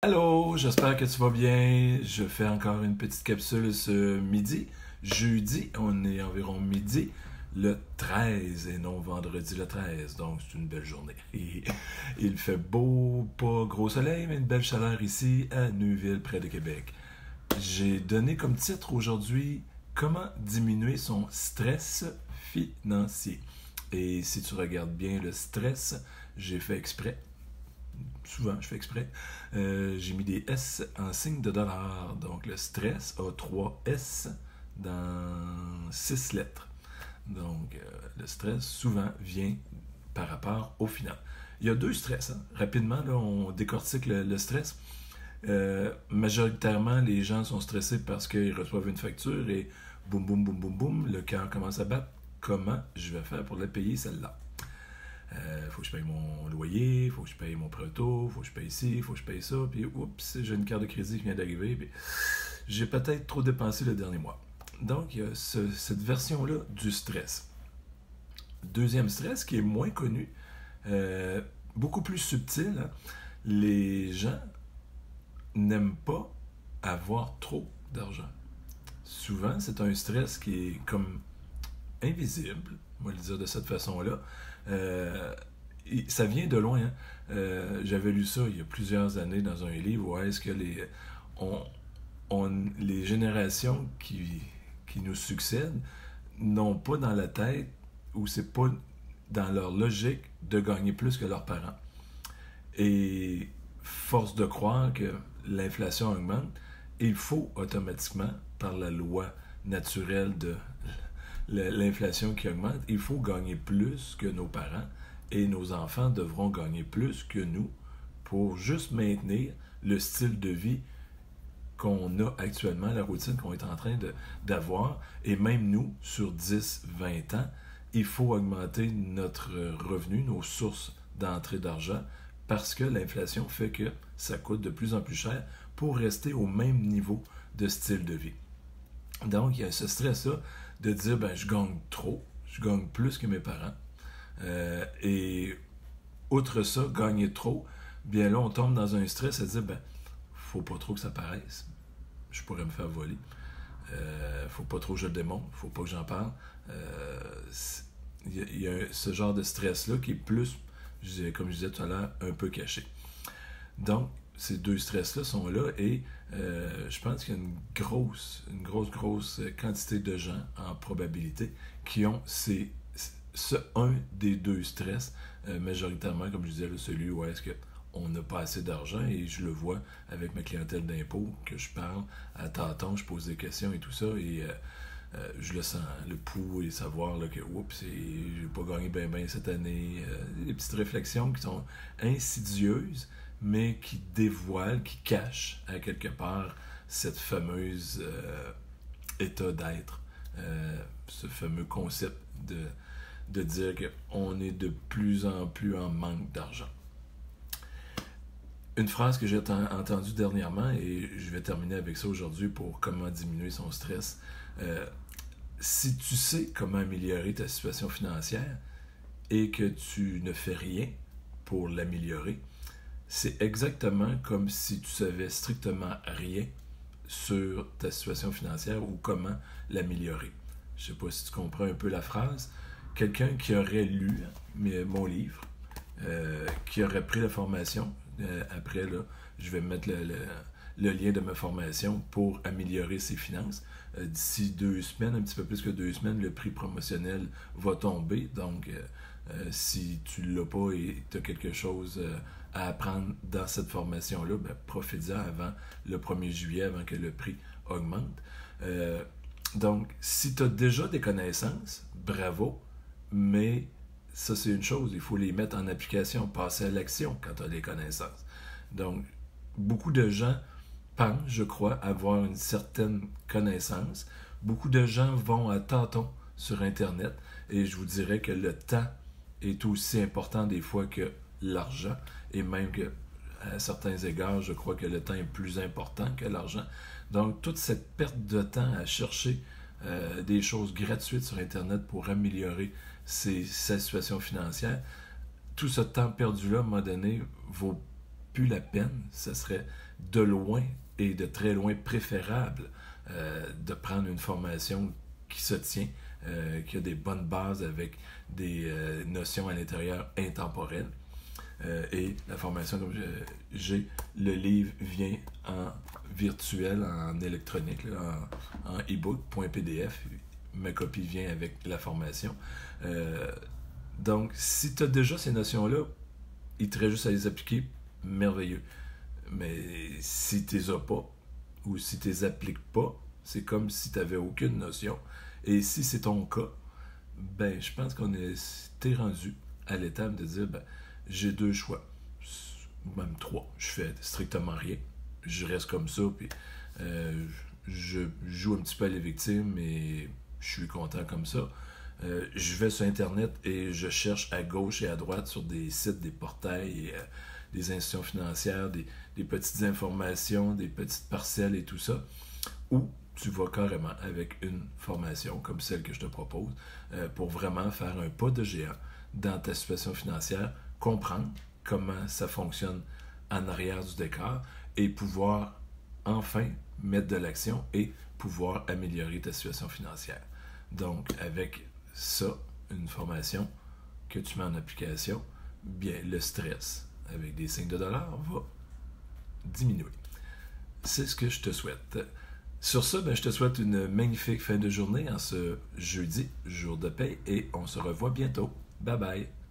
Allô, j'espère que tu vas bien. Je fais encore une petite capsule ce midi. Jeudi, on est environ midi, le 13 et non vendredi le 13. Donc, c'est une belle journée. Il fait beau, pas gros soleil, mais une belle chaleur ici à Neuville, près de Québec. J'ai donné comme titre aujourd'hui comment diminuer son stress financier. Et si tu regardes bien le stress, j'ai fait exprès souvent, je fais exprès, j'ai mis des S en signe de dollar. Donc le stress a 3 S dans 6 lettres. Donc le stress souvent vient par rapport au final. Il y a deux stress. Hein. Rapidement, là, on décortique le stress. Majoritairement, les gens sont stressés parce qu'ils reçoivent une facture et boum, boum, boum, boum, boum, le cœur commence à battre. Comment je vais faire pour la payer celle-là? Faut que je paye mon loyer, faut que je paye mon prêt auto, faut que je paye ci, faut que je paye ça, puis oups, j'ai une carte de crédit qui vient d'arriver, puis j'ai peut-être trop dépensé le dernier mois. Donc, il y a cette version-là du stress. Deuxième stress qui est moins connu, beaucoup plus subtil, hein. Les gens n'aiment pas avoir trop d'argent. Souvent, c'est un stress qui est comme invisible, on va le dire de cette façon-là. Euh, Ça vient de loin. Hein. J'avais lu ça il y a plusieurs années dans un livre où est-ce que on, les générations qui nous succèdent n'ont pas dans la tête ou c'est pas dans leur logique de gagner plus que leurs parents. Et force de croire que l'inflation augmente, il faut automatiquement, par la loi naturelle de l'inflation qui augmente, il faut gagner plus que nos parents et nos enfants devront gagner plus que nous pour juste maintenir le style de vie qu'on a actuellement, la routine qu'on est en train d'avoir. Et même nous, sur 10-20 ans, il faut augmenter notre revenu, nos sources d'entrée d'argent, parce que l'inflation fait que ça coûte de plus en plus cher pour rester au même niveau de style de vie. Donc, il y a ce stress-là de dire, ben, je gagne trop, je gagne plus que mes parents. Et outre ça, gagner trop, bien là, on tombe dans un stress à dire, ben, faut pas trop que ça paraisse. Je pourrais me faire voler. Faut pas trop que je le démontre, faut pas que j'en parle. Il y a ce genre de stress-là qui est plus, comme je disais tout à l'heure, un peu caché. Donc, ces deux stress-là sont là et je pense qu'il y a une grosse quantité de gens en probabilité qui ont un des deux stress, majoritairement, comme je disais, là, celui où est-ce qu'on n'a pas assez d'argent et je le vois avec ma clientèle d'impôt que je parle à tâtons, je pose des questions et tout ça et je le sens, le pouls et savoir là, que oups, j'ai pas gagné bien cette année. Des petites réflexions qui sont insidieuses, mais qui dévoilent, qui cachent à quelque part cette fameuse état d'être, ce fameux concept de dire qu'on est de plus en plus en manque d'argent. Une phrase que j'ai entendue dernièrement, et je vais terminer avec ça aujourd'hui pour comment diminuer son stress. Si tu sais comment améliorer ta situation financière et que tu ne fais rien pour l'améliorer, c'est exactement comme si tu savais strictement rien sur ta situation financière ou comment l'améliorer. Je ne sais pas si tu comprends un peu la phrase. Quelqu'un qui aurait lu mon livre, qui aurait pris la formation, après, là, je vais mettre le lien de ma formation pour améliorer ses finances. D'ici 2 semaines, un petit peu plus que 2 semaines, le prix promotionnel va tomber. Donc, si tu ne l'as pas et tu as quelque chose à apprendre dans cette formation-là, ben, profite-en avant le 1er juillet, avant que le prix augmente. Donc, si tu as déjà des connaissances, bravo, mais ça, c'est une chose, il faut les mettre en application, passer à l'action quand tu as des connaissances. Donc, beaucoup de gens pensent, je crois, avoir une certaine connaissance. Beaucoup de gens vont à tâtons sur Internet et je vous dirais que le temps est aussi important des fois que l'argent et même que à certains égards, je crois que le temps est plus important que l'argent. Donc, toute cette perte de temps à chercher des choses gratuites sur Internet pour améliorer sa situation financière, tout ce temps perdu-là, à un moment donné, vaut plus la peine. Ça serait de loin et de très loin préférable de prendre une formation qui se tient, qui a des bonnes bases avec des notions à l'intérieur intemporelles. Et la formation, comme j'ai, le livre vient en virtuel, en électronique, là, en e-book, .pdf. Ma copie vient avec la formation. Donc, si tu as déjà ces notions-là, il te reste juste à les appliquer, merveilleux. Mais si tu les as pas, ou si tu les appliques pas, c'est comme si tu n'avais aucune notion. Et si c'est ton cas, ben, je pense t'es rendu à l'étape de dire, ben, j'ai deux choix, même trois. Je fais strictement rien. Je reste comme ça, puis je joue un petit peu à la victime et je suis content comme ça. Je vais sur Internet et je cherche à gauche et à droite sur des sites, des portails, et, des institutions financières, des petites informations, des petites parcelles et tout ça. Ou tu vas carrément avec une formation comme celle que je te propose pour vraiment faire un pas de géant dans ta situation financière, comprendre comment ça fonctionne en arrière du décor et pouvoir enfin mettre de l'action et pouvoir améliorer ta situation financière. Donc, avec ça, une formation que tu mets en application, bien, le stress avec des signes de dollars va diminuer. C'est ce que je te souhaite. Sur ça, ben, je te souhaite une magnifique fin de journée en ce jeudi, jour de paix, et on se revoit bientôt. Bye bye!